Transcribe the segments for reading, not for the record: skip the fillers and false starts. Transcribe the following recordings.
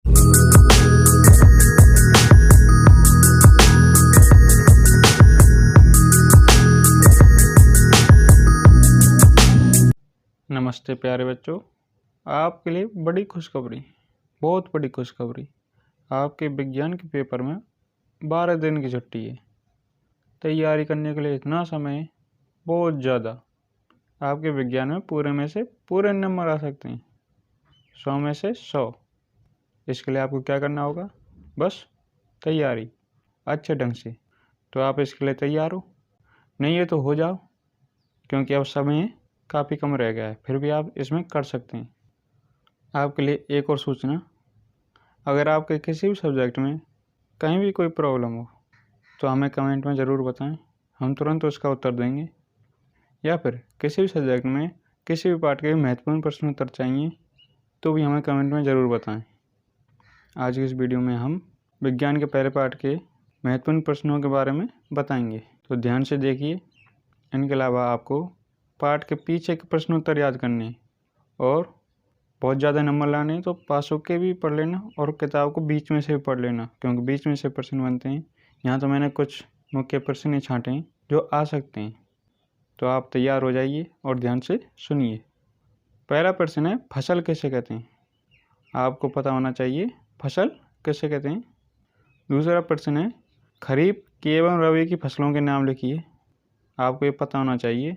नमस्ते प्यारे बच्चों, आपके लिए बड़ी खुशखबरी, बहुत बड़ी खुशखबरी। आपके विज्ञान के पेपर में 12 दिन की छुट्टी है। तैयारी करने के लिए इतना समय, बहुत ज़्यादा। आपके विज्ञान में पूरे में से पूरे नंबर आ सकते हैं, 100 में से 100। इसके लिए आपको क्या करना होगा? बस तैयारी अच्छे ढंग से। तो आप इसके लिए तैयार हो? नहीं है तो हो जाओ, क्योंकि अब समय काफ़ी कम रह गया है। फिर भी आप इसमें कर सकते हैं। आपके लिए एक और सूचना, अगर आपके किसी भी सब्जेक्ट में कहीं भी कोई प्रॉब्लम हो तो हमें कमेंट में ज़रूर बताएं, हम तुरंत उसका उत्तर देंगे। या फिर किसी भी सब्जेक्ट में किसी भी पार्ट के महत्वपूर्ण प्रश्न उत्तर चाहिए तो भी हमें कमेंट में ज़रूर बताएं। आज की इस वीडियो में हम विज्ञान के पहले पार्ट के महत्वपूर्ण प्रश्नों के बारे में बताएंगे, तो ध्यान से देखिए। इनके अलावा आपको पार्ट के पीछे के प्रश्न उत्तर याद करने और बहुत ज़्यादा नंबर लाने तो पासों के भी पढ़ लेना और किताब को बीच में से भी पढ़ लेना, क्योंकि बीच में से प्रश्न बनते हैं। यहाँ तो मैंने कुछ मुख्य प्रश्न ही छांटे हैं जो आ सकते हैं। तो आप तैयार हो जाइए और ध्यान से सुनिए। पहला प्रश्न है, फसल किसे कहते हैं? आपको पता होना चाहिए फसल किसे कहते हैं। दूसरा प्रश्न है, खरीफ की एवं रबी की फसलों के नाम लिखिए। आपको ये पता होना चाहिए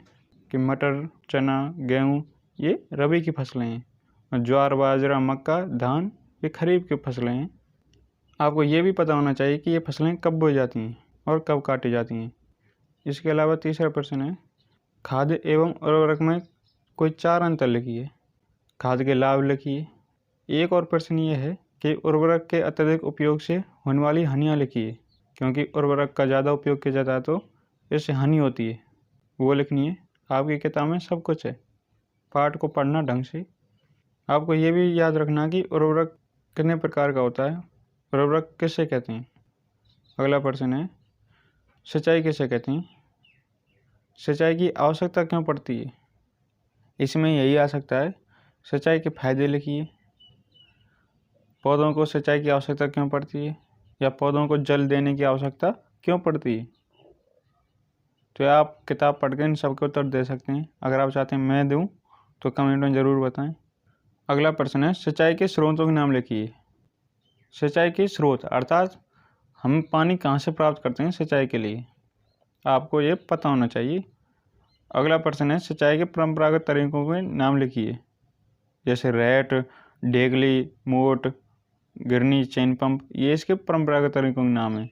कि मटर, चना, गेहूँ ये रबी की फसलें हैं, ज्वार, बाजरा, मक्का, धान ये खरीफ की फसलें हैं। आपको ये भी पता होना चाहिए कि ये फसलें कब बोई जाती हैं और कब काटी जाती हैं। इसके अलावा तीसरा प्रश्न है, खाद एवं उर्वरक में कोई 4 अंतर लिखिए। खाद के लाभ लिखिए। एक और प्रश्न ये है कि उर्वरक के अत्यधिक उपयोग से होने वाली हानियाँ लिखिए, क्योंकि उर्वरक का ज़्यादा उपयोग किया जाता है तो इससे हानि होती है, वो लिखनी है। आपकी किताब में सब कुछ है, पाठ को पढ़ना ढंग से। आपको ये भी याद रखना कि उर्वरक कितने प्रकार का होता है, उर्वरक किसे कहते हैं। अगला प्रश्न है, सिंचाई किसे कहते हैं? सिंचाई की आवश्यकता क्यों पड़ती है? इसमें यही आ सकता है, सिंचाई के फायदे लिखिए। पौधों को सिंचाई की आवश्यकता क्यों पड़ती है, या पौधों को जल देने की आवश्यकता क्यों पड़ती है। तो आप किताब पढ़ के इन सबके उत्तर दे सकते हैं। अगर आप चाहते हैं मैं दूँ तो कमेंट में ज़रूर बताएं। अगला प्रश्न है, सिंचाई के स्रोतों के नाम लिखिए। सिंचाई के स्रोत अर्थात हम पानी कहाँ से प्राप्त करते हैं सिंचाई के लिए, आपको ये पता होना चाहिए। अगला प्रश्न है, सिंचाई के परंपरागत तरीकों के नाम लिखिए, जैसे रैट, डेगली, मोट, गिरनी, चेन पंप, ये इसके परंपरागत तरीकों के नाम हैं।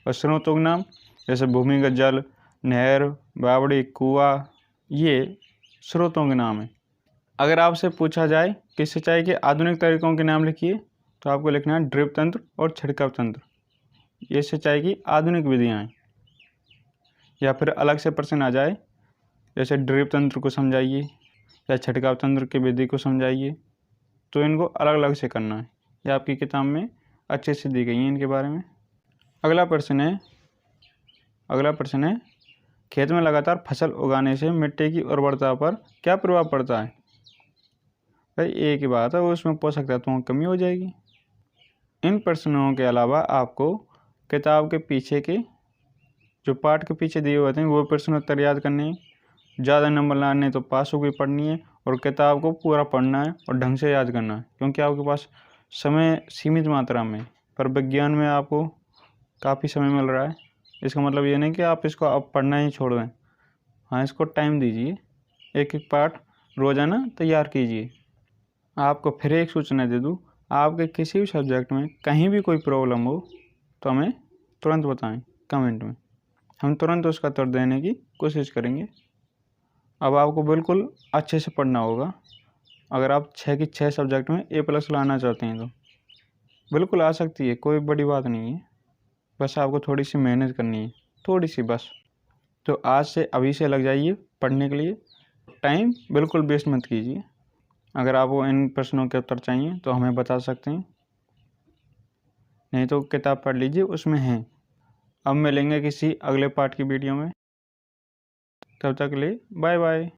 और स्रोतों के नाम जैसे भूमिगत जल, नहर, बावड़ी, कुआं, ये स्रोतों के नाम हैं। अगर आपसे पूछा जाए कि सिंचाई के आधुनिक तरीकों के नाम लिखिए तो आपको लिखना है ड्रिप तंत्र और छिड़काव तंत्र, ये सिंचाई की आधुनिक विधियाँ हैं। या फिर अलग से प्रश्न आ जाए, जैसे ड्रिप तंत्र को समझाइए या छिड़काव तंत्र की विधि को समझाइए, तो इनको अलग अलग से करना है। ये आपकी किताब में अच्छे से दी गई हैं इनके बारे में। अगला प्रश्न है, खेत में लगातार फसल उगाने से मिट्टी की उर्वरता पर क्या प्रभाव पड़ता है? भाई एक ही बात है, उसमें पोषक तत्वों की कमी हो जाएगी। इन प्रश्नों के अलावा आपको किताब के पीछे के जो पाठ के पीछे दिए हुए थे वो प्रश्न उत्तर याद करने हैं। ज़्यादा नंबर लाने तो पासों की पढ़नी है और किताब को पूरा पढ़ना है और ढंग से याद करना है, क्योंकि आपके पास समय सीमित मात्रा में, पर विज्ञान में आपको काफ़ी समय मिल रहा है। इसका मतलब ये नहीं कि आप इसको अब पढ़ना ही छोड़ दें। हाँ, इसको टाइम दीजिए, एक एक पाठ रोज़ाना तैयार कीजिए। आपको फिर एक सूचना दे दूँ, आपके किसी भी सब्जेक्ट में कहीं भी कोई प्रॉब्लम हो तो हमें तुरंत बताएं कमेंट में, हम तुरंत उसका उत्तर देने की कोशिश करेंगे। अब आपको बिल्कुल अच्छे से पढ़ना होगा। अगर आप 6 की 6 सब्जेक्ट में A+ लाना चाहते हैं तो बिल्कुल आ सकती है, कोई बड़ी बात नहीं है। बस आपको थोड़ी सी मेहनत करनी है, थोड़ी सी बस। तो आज से अभी से लग जाइए पढ़ने के लिए, टाइम बिल्कुल वेस्ट मत कीजिए। अगर आपको इन प्रश्नों के उत्तर चाहिए तो हमें बता सकते हैं, नहीं तो किताब पढ़ लीजिए, उसमें हैं। अब मिलेंगे किसी अगले पार्ट की वीडियो में, तब तक के लिए बाय बाय।